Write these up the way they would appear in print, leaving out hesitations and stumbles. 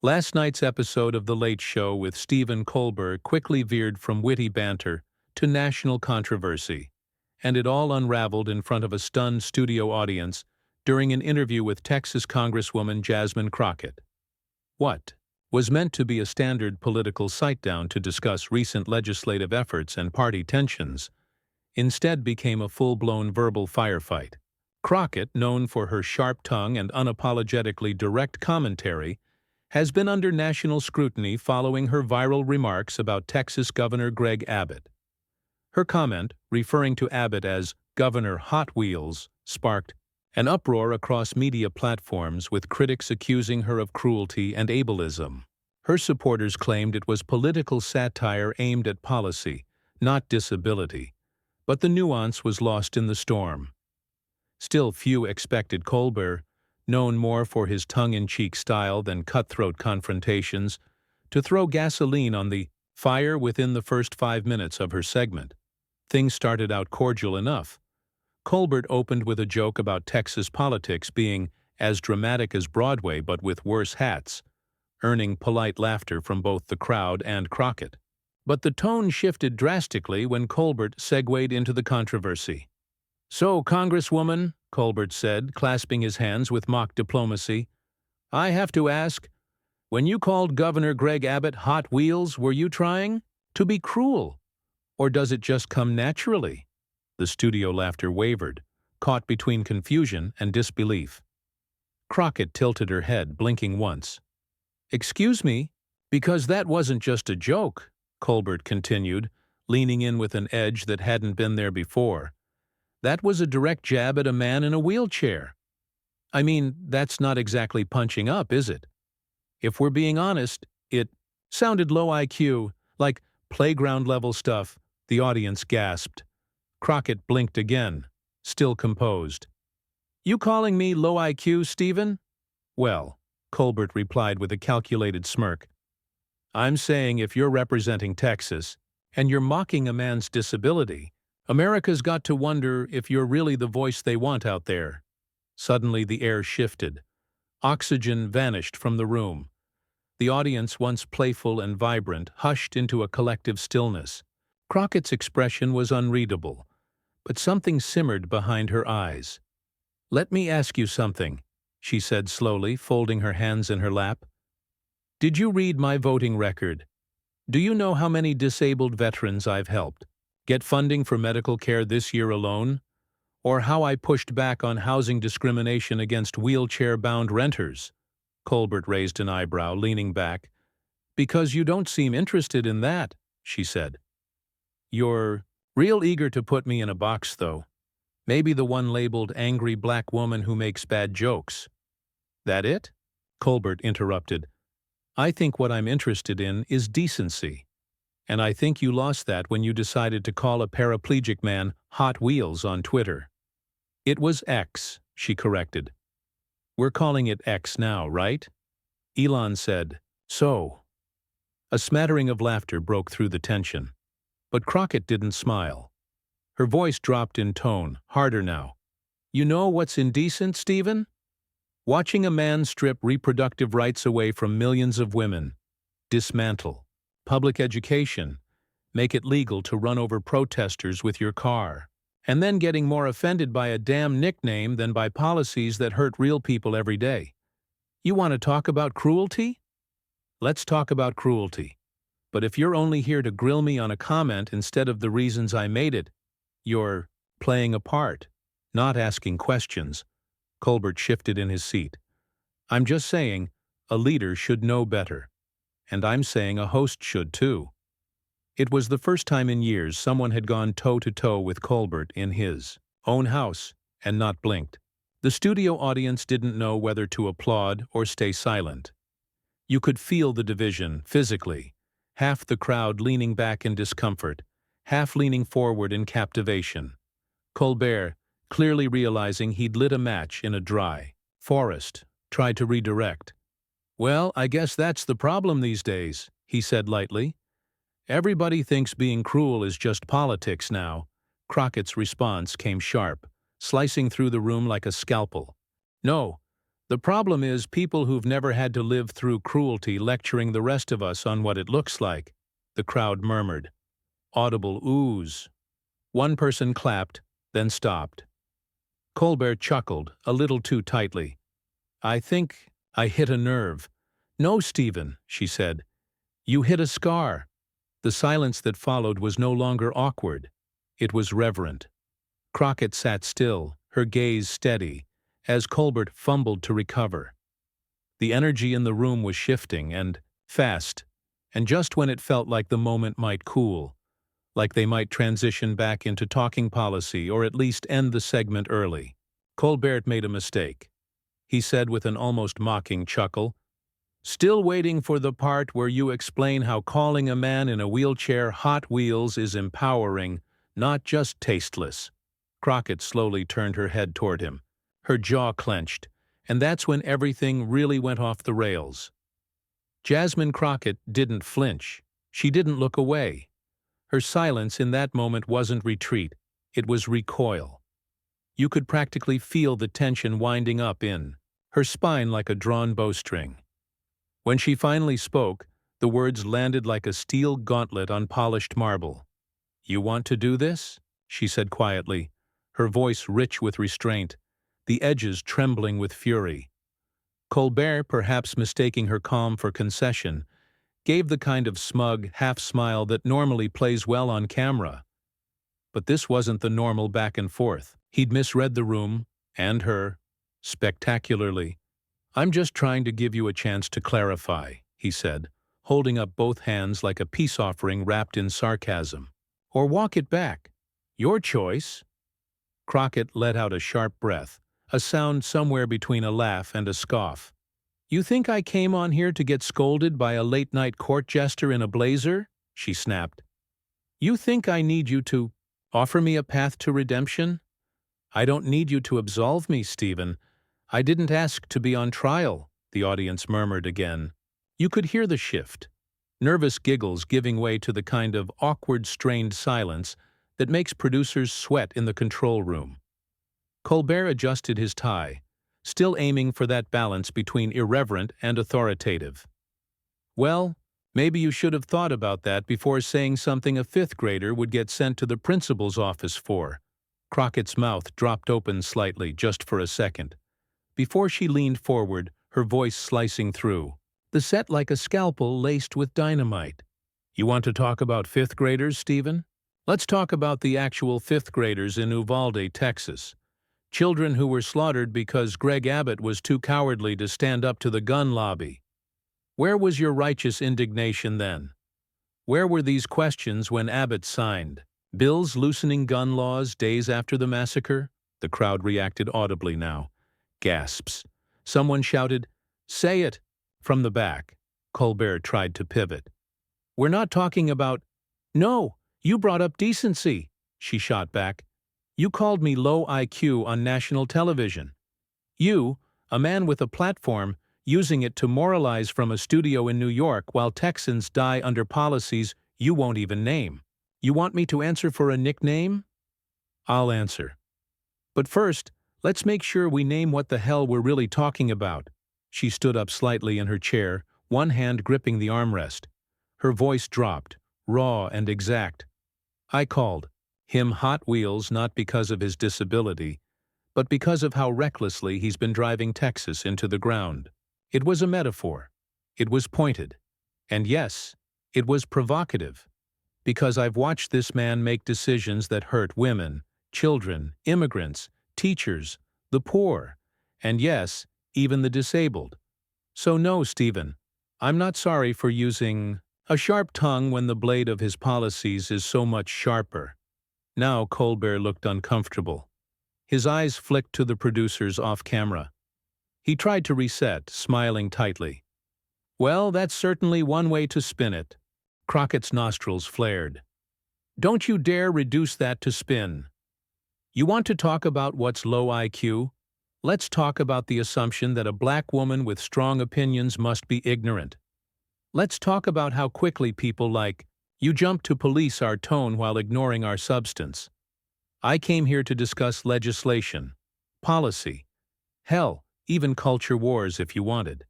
Last night's episode of The Late Show with Stephen Colbert quickly veered from witty banter to national controversy, and it all unraveled in front of a stunned studio audience during an interview with Texas Congresswoman Jasmine Crockett. What was meant to be a standard political sit-down to discuss recent legislative efforts and party tensions instead became a full-blown verbal firefight. Crockett, known for her sharp tongue and unapologetically direct commentary, has been under national scrutiny following her viral remarks about Texas Governor Greg Abbott. Her comment, referring to Abbott as Governor Hot Wheels, sparked an uproar across media platforms, with critics accusing her of cruelty and ableism. Her supporters claimed it was political satire aimed at policy, not disability, but the nuance was lost in the storm. Still, few expected Colbert, known more for his tongue-in-cheek style than cutthroat confrontations, to throw gasoline on the fire within the first 5 minutes of her segment. Things started out cordial enough. Colbert opened with a joke about Texas politics being as dramatic as Broadway but with worse hats, earning polite laughter from both the crowd and Crockett. But the tone shifted drastically when Colbert segued into the controversy. "So, Congresswoman," Colbert said, clasping his hands with mock diplomacy, "I have to ask, when you called Governor Greg Abbott Hot Wheels, were you trying to be cruel? Or does it just come naturally?" The studio laughter wavered, caught between confusion and disbelief. Crockett tilted her head, blinking once. "Excuse me, because that wasn't just a joke," Colbert continued, leaning in with an edge that hadn't been there before. "That was a direct jab at a man in a wheelchair. I mean, that's not exactly punching up, is it? If we're being honest, it sounded low IQ, like playground-level stuff." The audience gasped. Crockett blinked again, still composed. "You calling me low IQ, Stephen?" "Well," Colbert replied with a calculated smirk, "I'm saying if you're representing Texas, and you're mocking a man's disability, America's got to wonder if you're really the voice they want out there." Suddenly the air shifted. Oxygen vanished from the room. The audience, once playful and vibrant, hushed into a collective stillness. Crockett's expression was unreadable, but something simmered behind her eyes. "Let me ask you something," she said slowly, folding her hands in her lap. "Did you read my voting record? Do you know how many disabled veterans I've helped get funding for medical care this year alone? Or how I pushed back on housing discrimination against wheelchair-bound renters?" Colbert raised an eyebrow, leaning back. "Because you don't seem interested in that," she said. "You're real eager to put me in a box, though. Maybe the one labeled angry black woman who makes bad jokes." "That it?" Colbert interrupted. "I think what I'm interested in is decency. And I think you lost that when you decided to call a paraplegic man Hot Wheels on Twitter." "It was X," she corrected. "We're calling it X now, right?" Elon said, "So." A smattering of laughter broke through the tension. But Crockett didn't smile. Her voice dropped in tone, harder now. "You know what's indecent, Stephen? Watching a man strip reproductive rights away from millions of women, dismantle public education, make it legal to run over protesters with your car, and then getting more offended by a damn nickname than by policies that hurt real people every day. You want to talk about cruelty? Let's talk about cruelty. But if you're only here to grill me on a comment instead of the reasons I made it, you're playing a part, not asking questions." Colbert shifted in his seat. "I'm just saying, a leader should know better. And I'm saying a host should too." It was the first time in years someone had gone toe-to-toe with Colbert in his own house and not blinked. The studio audience didn't know whether to applaud or stay silent. You could feel the division, physically, half the crowd leaning back in discomfort, half leaning forward in captivation. Colbert, clearly realizing he'd lit a match in a dry forest, tried to redirect. "Well, I guess that's the problem these days," he said lightly. "Everybody thinks being cruel is just politics now." Crockett's response came sharp, slicing through the room like a scalpel. "No, The problem is people who've never had to live through cruelty lecturing the rest of us on what it looks like, the crowd murmured. Audible oohs. One person clapped, then stopped. Colbert chuckled, a little too tightly. I think I hit a nerve. No, Stephen, she said. You hit a scar. The silence that followed was no longer awkward. It was reverent. Crockett sat still, her gaze steady, as Colbert fumbled to recover. The energy in the room was shifting, and fast, and just when it felt like the moment might cool, like they might transition back into talking policy or at least end the segment early. Colbert made a mistake. He said with an almost mocking chuckle, "Still waiting for the part where you explain how calling a man in a wheelchair Hot Wheels is empowering, not just tasteless." Crockett slowly turned her head toward him. Her jaw clenched, and that's when everything really went off the rails. Jasmine Crockett didn't flinch. She didn't look away. Her silence in that moment wasn't retreat, it was recoil. You could practically feel the tension winding up in her spine like a drawn bowstring. When she finally spoke, the words landed like a steel gauntlet on polished marble. "You want to do this?" she said quietly, her voice rich with restraint, the edges trembling with fury. Colbert, perhaps mistaking her calm for concession, gave the kind of smug half-smile that normally plays well on camera. But this wasn't the normal back and forth. He'd misread the room, and her, spectacularly. "I'm just trying to give you a chance to clarify," he said, holding up both hands like a peace offering wrapped in sarcasm. "Or walk it back. Your choice." Crockett let out a sharp breath, a sound somewhere between a laugh and a scoff. "You think I came on here to get scolded by a late-night court jester in a blazer?" she snapped. "You think I need you to offer me a path to redemption? I don't need you to absolve me, Stephen. I didn't ask to be on trial," the audience murmured again. You could hear the shift, nervous giggles giving way to the kind of awkward, strained silence that makes producers sweat in the control room. Colbert adjusted his tie, still aiming for that balance between irreverent and authoritative. "Well, maybe you should have thought about that before saying something a fifth grader would get sent to the principal's office for." Crockett's mouth dropped open slightly, just for a second. Before she leaned forward, her voice slicing through, the set like a scalpel laced with dynamite. "You want to talk about fifth graders, Stephen? Let's talk about the actual fifth graders in Uvalde, Texas. Children who were slaughtered because Greg Abbott was too cowardly to stand up to the gun lobby. Where was your righteous indignation then? Where were these questions when Abbott signed bills loosening gun laws days after the massacre?" The crowd reacted audibly now. Gasps. Someone shouted, "Say it!" from the back. Colbert tried to pivot. "We're not talking about—" "No, you brought up decency," she shot back. "You called me low IQ on national television. You, a man with a platform, using it to moralize from a studio in New York while Texans die under policies you won't even name. You want me to answer for a nickname? I'll answer. But first, let's make sure we name what the hell we're really talking about." She stood up slightly in her chair, one hand gripping the armrest. Her voice dropped, raw and exact. "I called him Hot Wheels not because of his disability, but because of how recklessly he's been driving Texas into the ground. It was a metaphor. It was pointed. And yes, it was provocative. Because I've watched this man make decisions that hurt women, children, immigrants, teachers, the poor, and yes, even the disabled. So no, Stephen, I'm not sorry for using a sharp tongue when the blade of his policies is so much sharper." Now Colbert looked uncomfortable. His eyes flicked to the producers off camera. He tried to reset, smiling tightly. "Well, that's certainly one way to spin it." Crockett's nostrils flared. "Don't you dare reduce that to spin. You want to talk about what's low IQ? Let's talk about the assumption that a black woman with strong opinions must be ignorant. Let's talk about how quickly people like you jump to police our tone while ignoring our substance. I came here to discuss legislation, policy, hell, even culture wars if you wanted.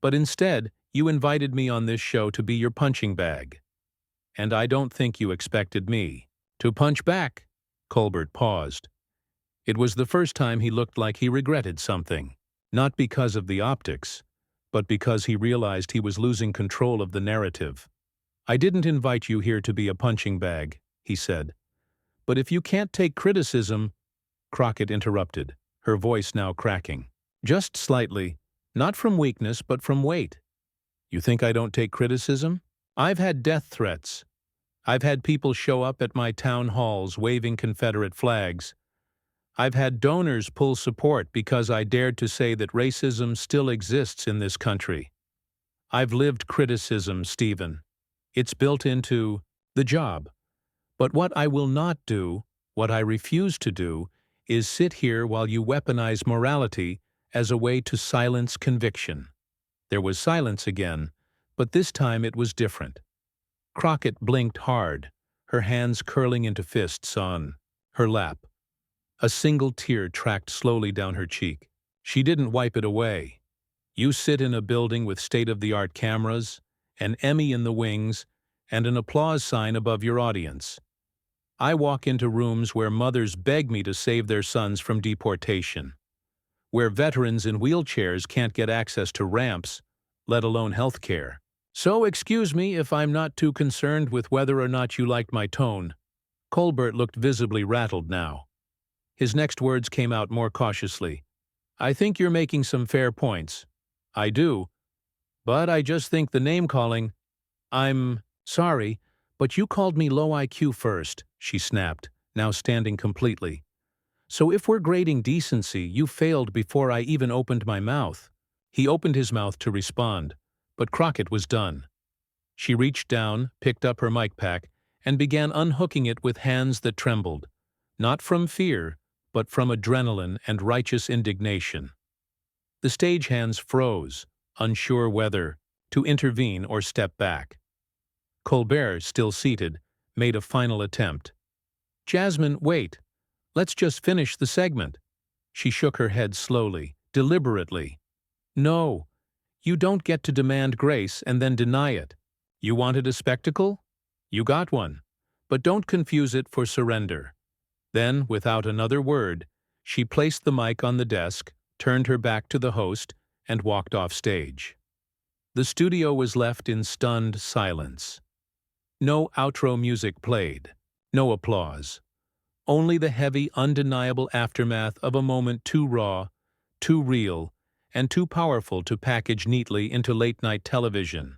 But instead, you invited me on this show to be your punching bag. And I don't think you expected me to punch back." Colbert paused. It was the first time he looked like he regretted something. Not because of the optics, but because he realized he was losing control of the narrative. "I didn't invite you here to be a punching bag," he said. "But if you can't take criticism—" Crockett interrupted, her voice now cracking. "Just slightly, not from weakness but from weight. You think I don't take criticism? I've had death threats. I've had people show up at my town halls waving Confederate flags. I've had donors pull support because I dared to say that racism still exists in this country. I've lived criticism, Stephen. It's built into the job. But what I will not do, what I refuse to do, is sit here while you weaponize morality as a way to silence conviction." There was silence again, but this time it was different. Crockett blinked hard, her hands curling into fists on her lap. A single tear tracked slowly down her cheek. She didn't wipe it away. "You sit in a building with state-of-the-art cameras, an Emmy in the wings, and an applause sign above your audience. I walk into rooms where mothers beg me to save their sons from deportation, where veterans in wheelchairs can't get access to ramps, let alone health care. So excuse me if I'm not too concerned with whether or not you liked my tone." Colbert looked visibly rattled now. His next words came out more cautiously. "I think you're making some fair points. I do. But I just think the name-calling—" "I'm sorry, but you called me low IQ first," she snapped, now standing completely. "So if we're grading decency, you failed before I even opened my mouth." He opened his mouth to respond, but Crockett was done. She reached down, picked up her mic pack, and began unhooking it with hands that trembled, not from fear, but from adrenaline and righteous indignation. The stagehands froze, unsure whether to intervene or step back. Colbert, still seated, made a final attempt. "Jasmine, wait. Let's just finish the segment." She shook her head slowly, deliberately. "No, you don't get to demand grace and then deny it. You wanted a spectacle? You got one. But don't confuse it for surrender." Then, without another word, she placed the mic on the desk, turned her back to the host, and walked off stage. The studio was left in stunned silence. No outro music played, no applause. Only the heavy, undeniable aftermath of a moment too raw, too real, and too powerful to package neatly into late-night television.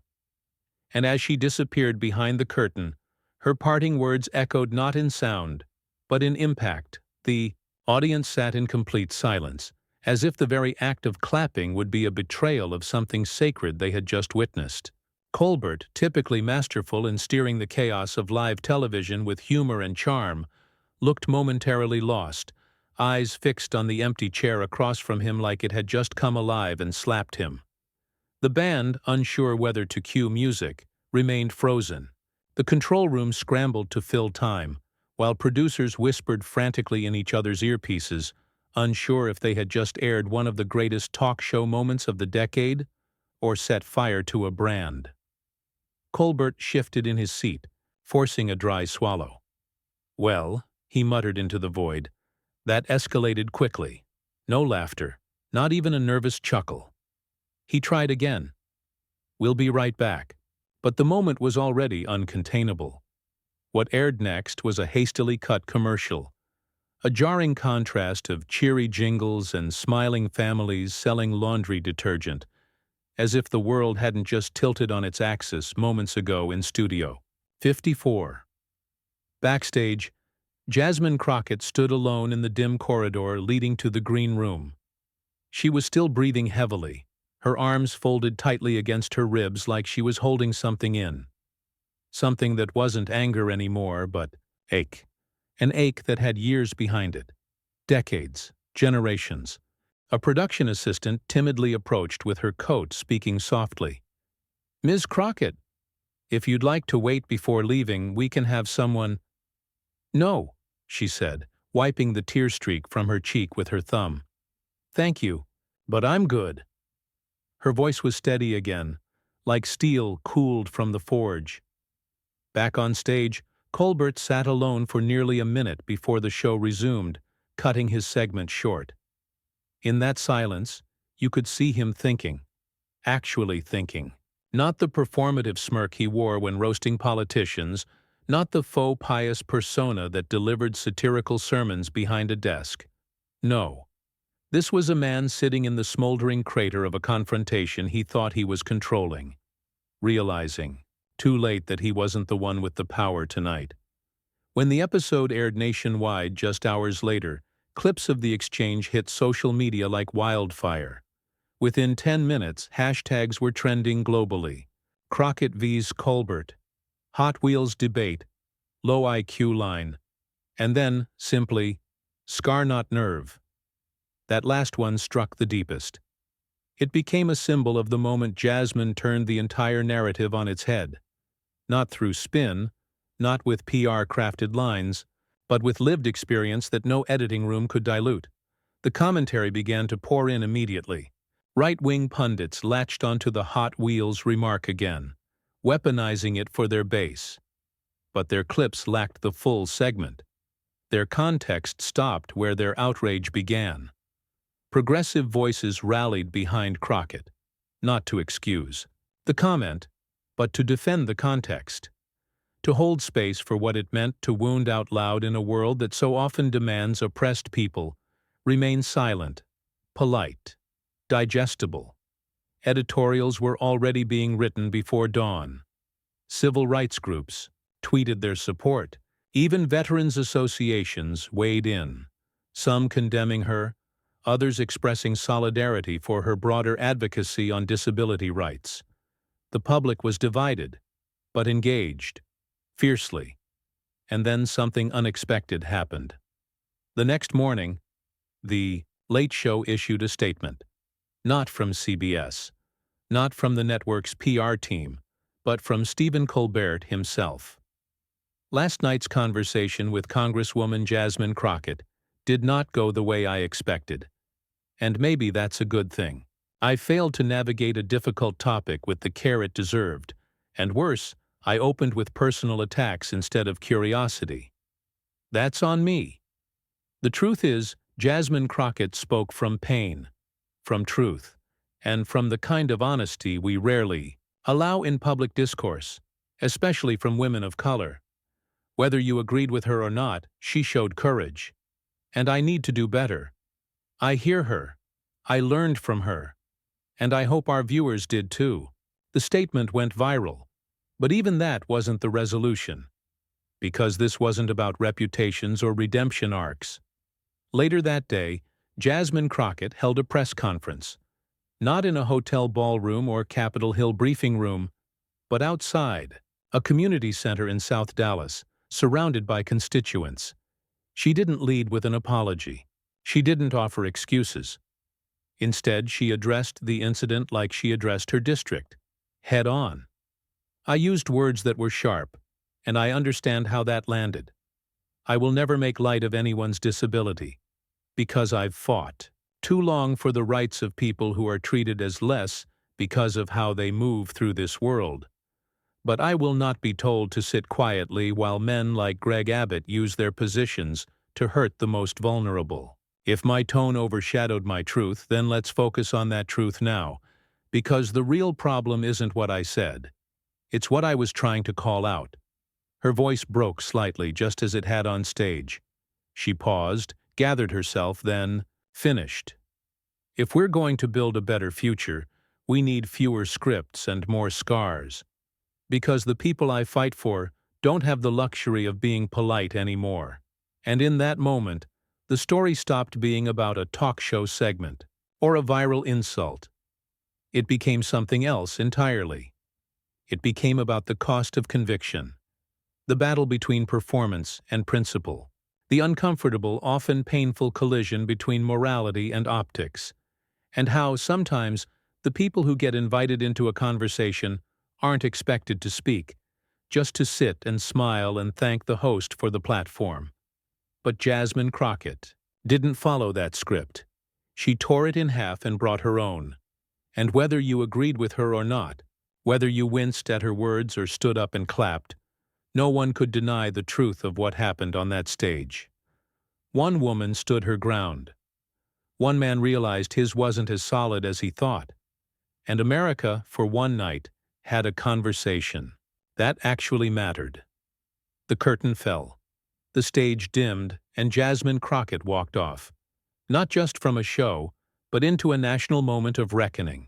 And as she disappeared behind the curtain, her parting words echoed not in sound, but in impact. The audience sat in complete silence, as if the very act of clapping would be a betrayal of something sacred they had just witnessed. Colbert, typically masterful in steering the chaos of live television with humor and charm, looked momentarily lost, eyes fixed on the empty chair across from him like it had just come alive and slapped him. The band, unsure whether to cue music, remained frozen. The control room scrambled to fill time, while producers whispered frantically in each other's earpieces, unsure if they had just aired one of the greatest talk show moments of the decade or set fire to a brand. Colbert shifted in his seat, forcing a dry swallow. "Well," he muttered into the void, "that escalated quickly. No laughter, not even a nervous chuckle." He tried again. "We'll be right back." But the moment was already uncontainable. What aired next was a hastily cut commercial, a jarring contrast of cheery jingles and smiling families selling laundry detergent, as if the world hadn't just tilted on its axis moments ago in Studio 54. Backstage, Jasmine Crockett stood alone in the dim corridor leading to the green room. She was still breathing heavily, her arms folded tightly against her ribs like she was holding something in. Something that wasn't anger anymore, but ache. An ache that had years behind it. Decades, generations. A production assistant timidly approached with her coat, speaking softly. "Ms. Crockett, if you'd like to wait before leaving, we can have someone—" "No," she said, wiping the tear streak from her cheek with her thumb. "Thank you. But I'm good. Her voice was steady again, like steel cooled from the forge. Back on stage, Colbert sat alone for nearly a minute before the show resumed, cutting his segment short. In that silence, you could see him thinking, actually thinking. Not the performative smirk he wore when roasting politicians, not the faux pious persona that delivered satirical sermons behind a desk. No. This was a man sitting in the smoldering crater of a confrontation he thought he was controlling, realizing, too late, that he wasn't the one with the power tonight. When the episode aired nationwide just hours later, clips of the exchange hit social media like wildfire. Within 10 minutes, hashtags were trending globally. Crockett vs. Colbert, Hot Wheels debate, low IQ line, and then, simply, scar not nerve. That last one struck the deepest. It became a symbol of the moment Jasmine turned the entire narrative on its head. Not through spin, not with PR-crafted lines, but with lived experience that no editing room could dilute. The commentary began to pour in immediately. Right-wing pundits latched onto the Hot Wheels remark again, weaponizing it for their base. But their clips lacked the full segment. Their context stopped where their outrage began. Progressive voices rallied behind Crockett, not to excuse the comment, but to defend the context, to hold space for what it meant to wound out loud in a world that so often demands oppressed people remain silent, polite, digestible. Editorials were already being written before dawn. Civil rights groups tweeted their support. Even veterans associations weighed in, some condemning her, others expressing solidarity for her broader advocacy on disability rights. The public was divided, but engaged, fiercely. And then something unexpected happened. The next morning, the Late Show issued a statement. Not from CBS, not from the network's PR team, but from Stephen Colbert himself. Last night's conversation with Congresswoman Jasmine Crockett did not go the way I expected. And maybe that's a good thing. I failed to navigate a difficult topic with the care it deserved, and worse, I opened with personal attacks instead of curiosity. That's on me. The truth is, Jasmine Crockett spoke from pain, from truth, and from the kind of honesty we rarely allow in public discourse, especially from women of color. Whether you agreed with her or not, she showed courage. And I need to do better. I hear her. I learned from her. And I hope our viewers did too. The statement went viral. But even that wasn't the resolution. Because this wasn't about reputations or redemption arcs. Later that day, Jasmine Crockett held a press conference. Not in a hotel ballroom or Capitol Hill briefing room, but outside, a community center in South Dallas, surrounded by constituents. She didn't lead with an apology. She didn't offer excuses. Instead, she addressed the incident like she addressed her district, head on. I used words that were sharp, and I understand how that landed. I will never make light of anyone's disability, because I've fought too long for the rights of people who are treated as less because of how they move through this world. But I will not be told to sit quietly while men like Greg Abbott use their positions to hurt the most vulnerable. If my tone overshadowed my truth, then let's focus on that truth now, because the real problem isn't what I said. It's what I was trying to call out. Her voice broke slightly, just as it had on stage. She paused, gathered herself, then finished. If we're going to build a better future, we need fewer scripts and more scars. Because the people I fight for don't have the luxury of being polite anymore. And in that moment, the story stopped being about a talk show segment or a viral insult. It became something else entirely. It became about the cost of conviction, the battle between performance and principle, the uncomfortable, often painful collision between morality and optics, and how sometimes the people who get invited into a conversation aren't expected to speak, just to sit and smile and thank the host for the platform. But Jasmine Crockett didn't follow that script. She tore it in half and brought her own. And whether you agreed with her or not, whether you winced at her words or stood up and clapped, no one could deny the truth of what happened on that stage. One woman stood her ground. One man realized his wasn't as solid as he thought. And America, for one night, had a conversation. That actually mattered. The curtain fell. The stage dimmed, and Jasmine Crockett walked off. Not just from a show, but into a national moment of reckoning.